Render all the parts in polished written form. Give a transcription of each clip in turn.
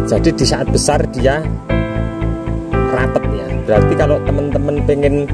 Jadi di saat besar dia rapet ya. Berarti kalau teman-teman pengen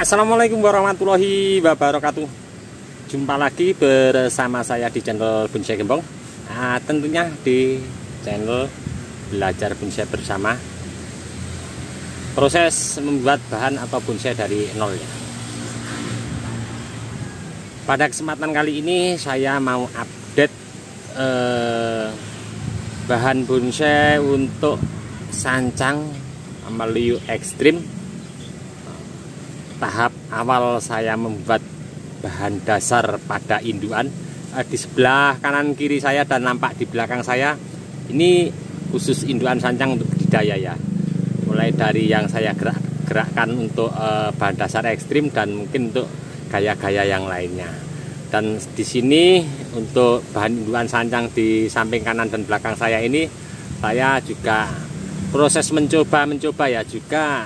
Assalamualaikum warahmatullahi wabarakatuh. Jumpa lagi bersama saya di channel Bonsai Gembong. Nah, tentunya di channel Belajar Bonsai Bersama. Proses membuat bahan atau bonsai dari nol ya. Pada kesempatan kali ini saya mau update bahan bonsai untuk sancang Meliu Ekstrim. Tahap awal saya membuat bahan dasar pada induan. Di sebelah kanan kiri saya dan nampak di belakang saya ini khusus induan sancang untuk budidaya ya. Mulai dari yang saya gerakkan untuk bahan dasar ekstrim dan mungkin untuk gaya-gaya yang lainnya. Dan di sini untuk bahan induan sancang di samping kanan dan belakang saya ini saya juga proses mencoba ya, juga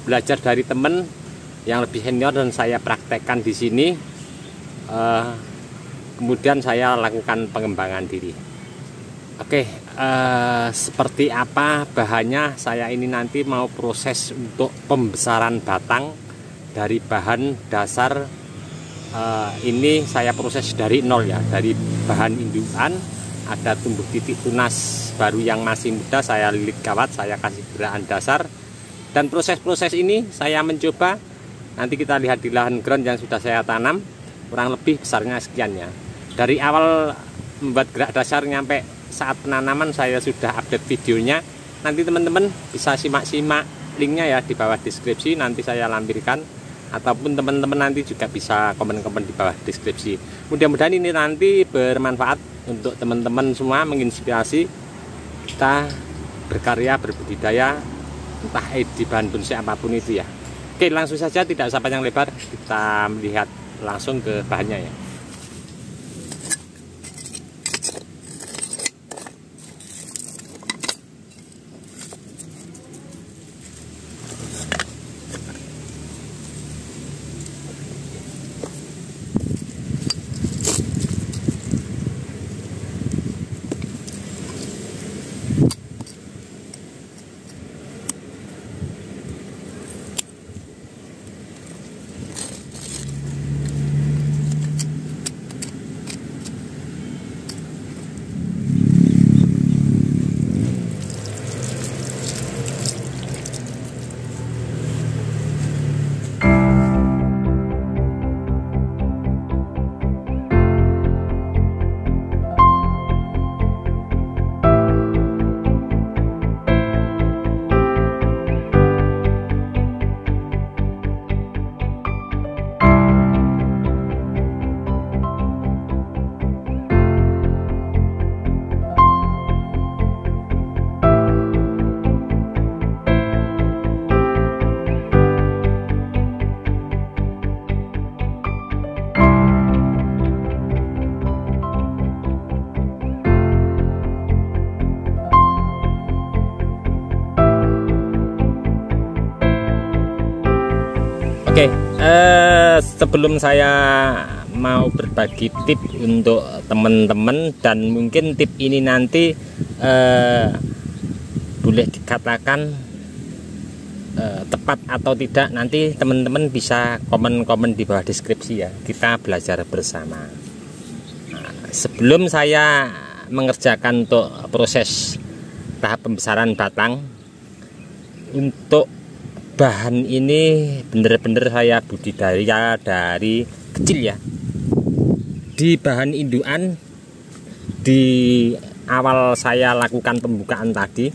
belajar dari teman yang lebih senior dan saya praktekkan di sini. Kemudian saya lakukan pengembangan diri. Oke, seperti apa bahannya? Saya ini nanti mau proses untuk pembesaran batang dari bahan dasar. Ini saya proses dari nol ya, dari bahan indukan. Ada tumbuh titik tunas baru yang masih muda, saya lilit kawat, saya kasih gerakan dasar. Dan proses-proses ini saya mencoba. Nanti kita lihat di lahan ground yang sudah saya tanam, kurang lebih besarnya sekian ya. Dari awal membuat gerak dasar nyampe saat penanaman saya sudah update videonya. Nanti teman-teman bisa simak-simak linknya ya di bawah deskripsi, nanti saya lampirkan. Ataupun teman-teman nanti juga bisa komen-komen di bawah deskripsi. Mudah-mudahan ini nanti bermanfaat untuk teman-teman semua, menginspirasi kita berkarya, berbudidaya, entah di bahan bonsai apapun itu ya. Oke, langsung saja tidak usah panjang lebar, kita melihat langsung ke bahannya ya. Oke, sebelum saya mau berbagi tip untuk teman-teman, dan mungkin tip ini nanti boleh dikatakan tepat atau tidak, nanti teman-teman bisa komen-komen di bawah deskripsi ya. Kita belajar bersama. Nah, sebelum saya mengerjakan untuk proses tahap pembesaran batang, untuk bahan ini bener-bener saya budidaya dari kecil ya. Di bahan indukan di awal saya lakukan pembukaan tadi,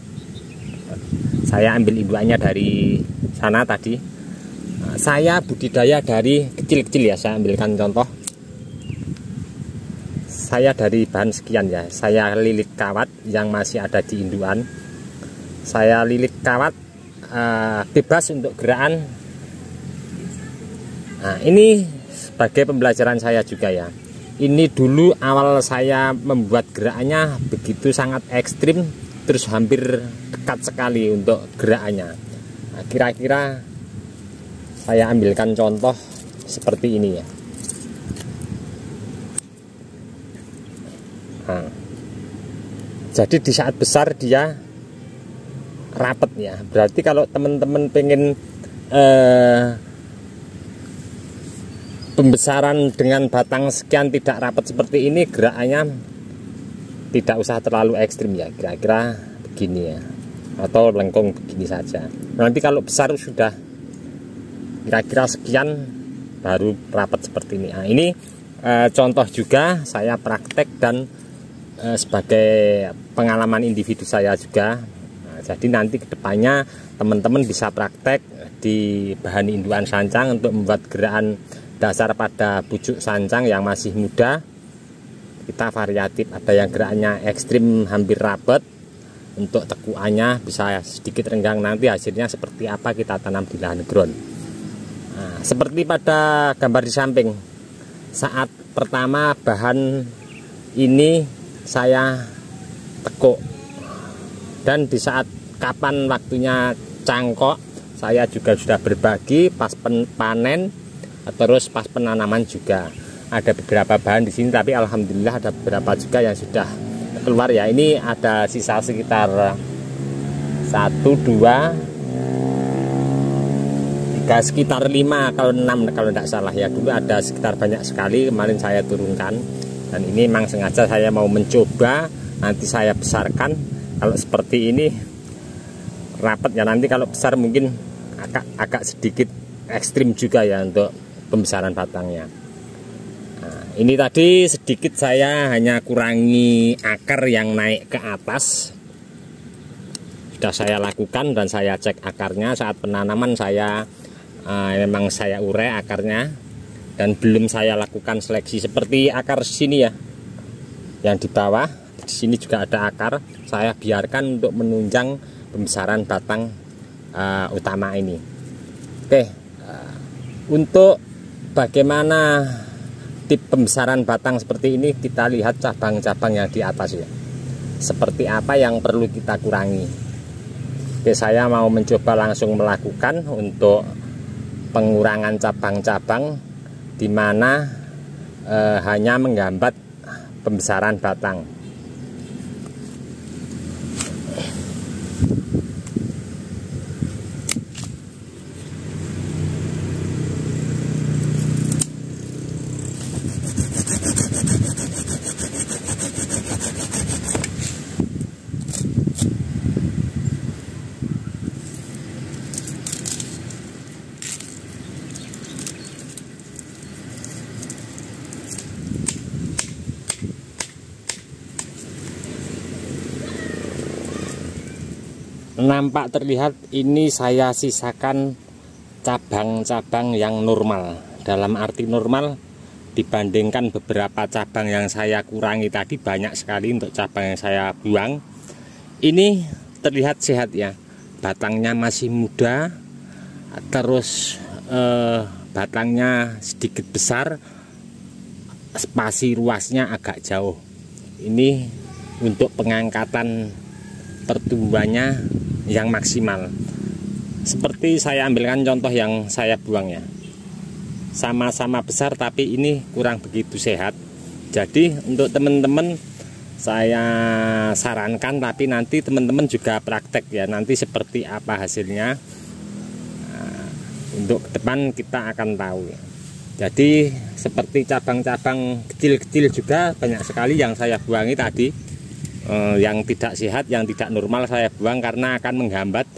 saya ambil indukannya dari sana tadi. Saya budidaya dari kecil-kecil ya, saya ambilkan contoh. Saya dari bahan sekian ya, saya lilit kawat yang masih ada di indukan. Saya lilit kawat bebas untuk gerakan. Nah, ini sebagai pembelajaran saya juga ya. Ini dulu awal saya membuat gerakannya begitu sangat ekstrim, terus hampir dekat sekali untuk gerakannya. Nah, kira-kira saya ambilkan contoh seperti ini ya. Nah, jadi di saat besar dia rapet ya. Berarti kalau teman-teman pengen pembesaran dengan batang sekian tidak rapat seperti ini, gerakannya tidak usah terlalu ekstrim ya, kira-kira begini ya, atau lengkung begini saja. Nanti kalau besar sudah kira-kira sekian baru rapat seperti ini. Nah, ini contoh juga saya praktek dan sebagai pengalaman individu saya juga. Nah, jadi nanti kedepannya teman-teman bisa praktek di bahan indukan sancang untuk membuat gerakan dasar pada pucuk sancang yang masih muda. Kita variatif, ada yang gerakannya ekstrim hampir rapet, untuk tekuannya bisa sedikit renggang. Nanti hasilnya seperti apa kita tanam di lahan ground. Nah, seperti pada gambar di samping, saat pertama bahan ini saya tekuk, dan di saat kapan waktunya cangkok saya juga sudah berbagi pas panen, terus pas penanaman juga. Ada beberapa bahan di sini, tapi alhamdulillah ada beberapa juga yang sudah keluar ya. Ini ada sisa sekitar 1, 2, 3, sekitar 5 kalau 6 kalau tidak salah ya. Dulu ada sekitar banyak sekali, kemarin saya turunkan. Dan ini memang sengaja saya mau mencoba, nanti saya besarkan. Kalau seperti ini rapat ya, nanti kalau besar mungkin agak sedikit ekstrim juga ya untuk pembesaran batangnya. Nah, ini tadi sedikit saya hanya kurangi akar yang naik ke atas. Sudah saya lakukan dan saya cek akarnya saat penanaman. Saya memang saya urai akarnya, dan belum saya lakukan seleksi seperti akar sini ya, yang di bawah. Di sini juga ada akar, saya biarkan untuk menunjang pembesaran batang utama ini. Oke, untuk bagaimana tip pembesaran batang seperti ini, kita lihat cabang-cabang yang di atas ya. Seperti apa yang perlu kita kurangi. Oke, saya mau mencoba langsung melakukan untuk pengurangan cabang-cabang di mana hanya menghambat pembesaran batang. Nampak terlihat ini saya sisakan cabang-cabang yang normal. Dalam arti normal dibandingkan beberapa cabang yang saya kurangi tadi, banyak sekali untuk cabang yang saya buang. Ini terlihat sehat ya, batangnya masih muda, terus batangnya sedikit besar, spasi ruasnya agak jauh. Ini untuk pengangkatan pertumbuhannya yang maksimal. Seperti saya ambilkan contoh yang saya buang ya, sama-sama besar tapi ini kurang begitu sehat. Jadi untuk teman-teman saya sarankan, tapi nanti teman-teman juga praktek ya, nanti seperti apa hasilnya. Nah, untuk ke depan kita akan tahu ya. Jadi seperti cabang-cabang kecil-kecil juga banyak sekali yang saya buangi tadi. Yang tidak sehat, yang tidak normal saya buang karena akan menghambat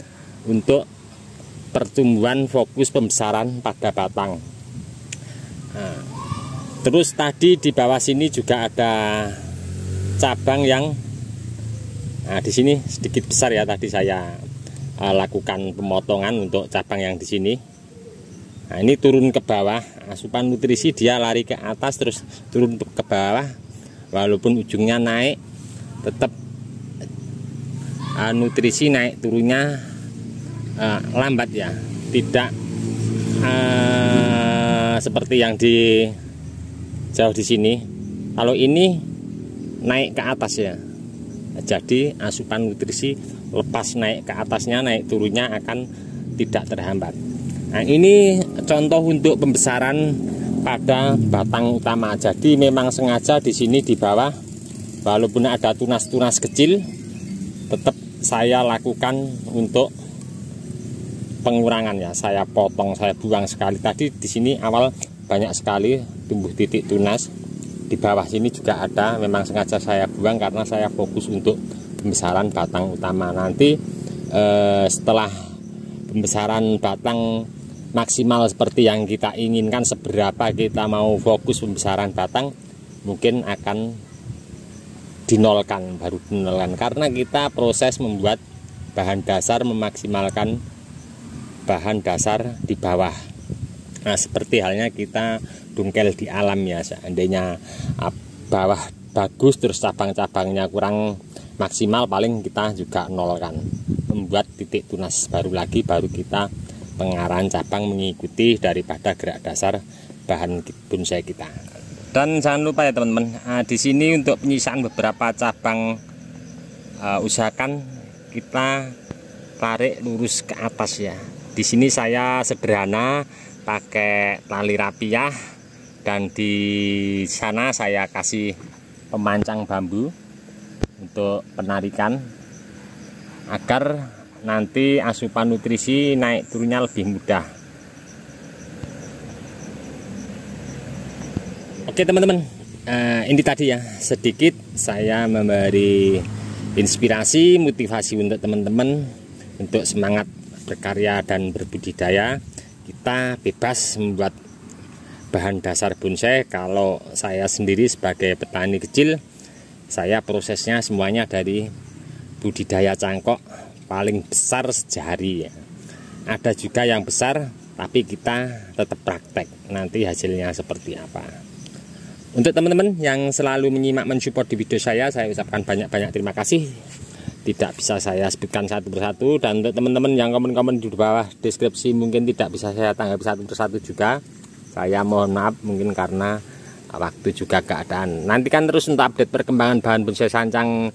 untuk pertumbuhan fokus pembesaran pada batang. Nah, terus tadi di bawah sini juga ada cabang yang di sini sedikit besar ya, tadi saya lakukan pemotongan untuk cabang yang di sini. Nah, ini turun ke bawah, asupan nutrisi dia lari ke atas terus turun ke bawah. Walaupun ujungnya naik, tetap nutrisi naik turunnya lambat ya, tidak seperti yang di jauh di sini. Kalau ini naik ke atas ya, jadi asupan nutrisi lepas naik ke atasnya, naik turunnya akan tidak terhambat. Nah, ini contoh untuk pembesaran pada batang utama. Jadi memang sengaja di sini di bawah, walaupun ada tunas-tunas kecil, tetap saya lakukan untuk pengurangan ya. Saya potong, saya buang sekali. Tadi di sini awal banyak sekali tumbuh titik tunas. Di bawah sini juga ada, memang sengaja saya buang karena saya fokus untuk pembesaran batang utama. Nanti setelah pembesaran batang maksimal seperti yang kita inginkan, seberapa kita mau fokus pembesaran batang, mungkin akan dinolkan, baru dinolkan, karena kita proses membuat bahan dasar, memaksimalkan bahan dasar di bawah. Nah, seperti halnya kita dungkel di alam ya, seandainya bawah bagus terus cabang-cabangnya kurang maksimal, paling kita juga nolkan, membuat titik tunas baru lagi, baru kita pengarahan cabang mengikuti daripada gerak dasar bahan bonsai kita. Dan jangan lupa ya teman-teman, di sini untuk penyisaan beberapa cabang, usahakan kita tarik lurus ke atas ya. Di sini saya sederhana pakai tali rapiah, dan di sana saya kasih pemancang bambu untuk penarikan agar nanti asupan nutrisi naik turunnya lebih mudah. Oke teman-teman, ini tadi ya sedikit saya memberi inspirasi, motivasi untuk teman-teman untuk semangat berkarya dan berbudidaya. Kita bebas membuat bahan dasar bonsai. Kalau saya sendiri sebagai petani kecil, saya prosesnya semuanya dari budidaya cangkok paling besar sejari ya. Ada juga yang besar, tapi kita tetap praktek nanti hasilnya seperti apa. Untuk teman-teman yang selalu menyimak, mensupport di video saya ucapkan banyak-banyak terima kasih. Tidak bisa saya sebutkan satu persatu. Dan untuk teman-teman yang komen-komen di bawah deskripsi mungkin tidak bisa saya tanggapi satu persatu juga, saya mohon maaf, mungkin karena waktu juga keadaan. Nantikan terus untuk update perkembangan bahan bonsai sancang,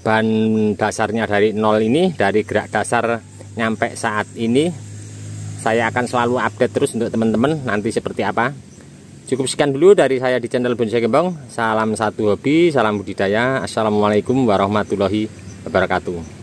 bahan dasarnya dari nol ini, dari gerak dasar nyampe saat ini. Saya akan selalu update terus untuk teman-teman nanti seperti apa. Cukup sekian dulu dari saya di channel Bonsai Gembong. Salam satu hobi, salam budidaya. Assalamualaikum warahmatullahi wabarakatuh.